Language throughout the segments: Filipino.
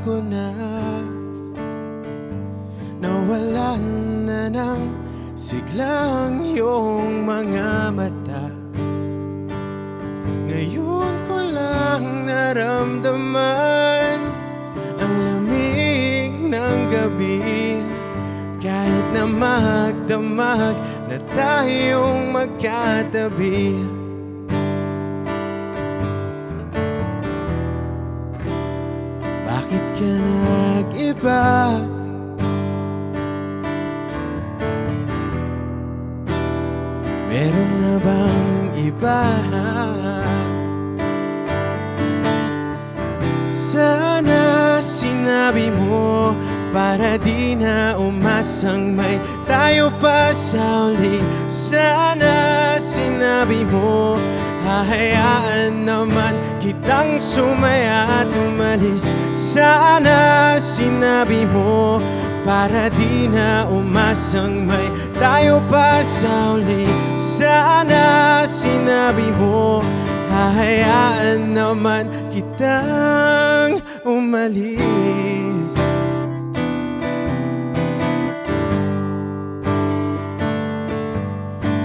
nagbago na. Nawalan na ng siglang iyong mga mata. Ngayon ko lang naramdaman ang lamig ng gabi, kahit na magdamag na tayong magkatabi. Bakit ka nag-iba? Meron na bang iba? Sana sinabi mo para di na umasang may tayo pa sa uli. Sana sinabi mo hahayaan naman kitang sumaya at umalis. Sana sinabi mo para di na umasang may tayo pa sa uli. Sana sinabi mo hahayaan naman kitang umalis.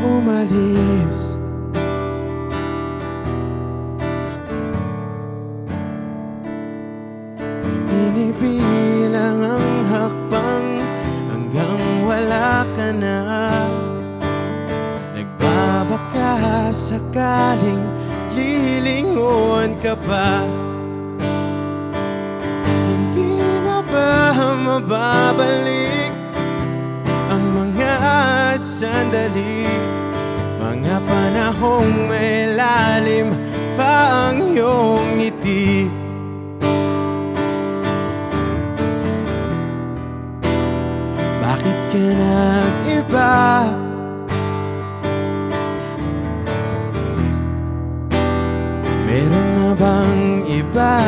Umalis. Binibilang ang hakbang hanggang wala ka na. Nagbabaka sakaling lilingon ka pa. Hindi na ba mababalik ang mga sandali, mga panahong may lalim pa ang iyong ngiti? Bakit ka nag-iba? Meron na bang iba?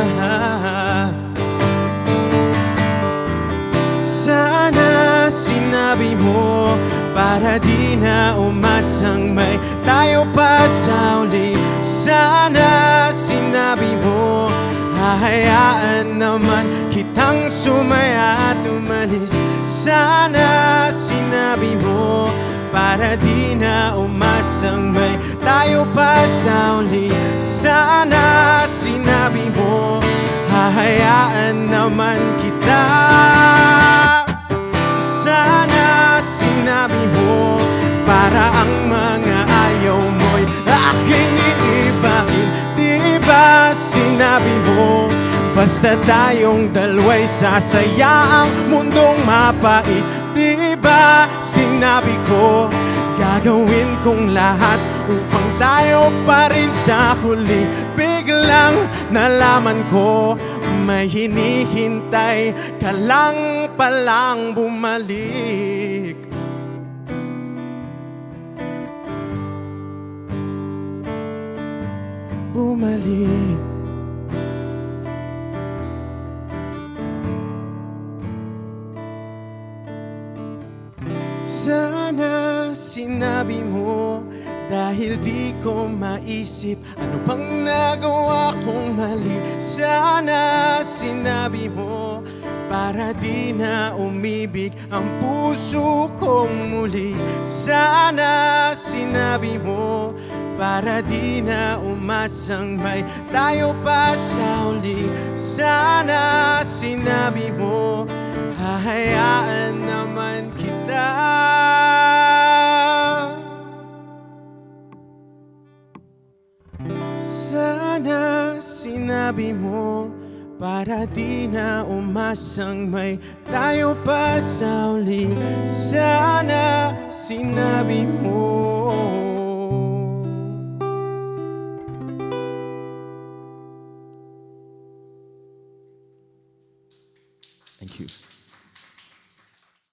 Sana sinabi mo para di na umasang may tayo pa sa uli. Sana sinabi mo hahayaan naman kitang sumaya at umalis. Sana sinabi mo para di na umasang may tayo pa sa uli. Sana sinabi mo hahayaan naman kita. Sana sinabi mo para ang mga ayaw mo'y aking iibahin. Di ba sinabi mo basta tayong dalawa'y sasaya ang mundong mapait? Di ba sinabi ko gagawin kong lahat upang tayo pa rin sa huli? Biglang nalaman ko may hinihintay ka lang palang bumalik. Bumalik. Sana sinabi mo dahil di ko maisip ano bang nagawa kong mali. Sana sinabi mo para di na umibig ang puso kong muli. Sana sinabi mo para di na umasang may tayo pa sa uli. Sana sinabi mo hahayaan naman kita. Sana sinabi mo para di na umasang may tayo pa sa uli. Sana sinabi mo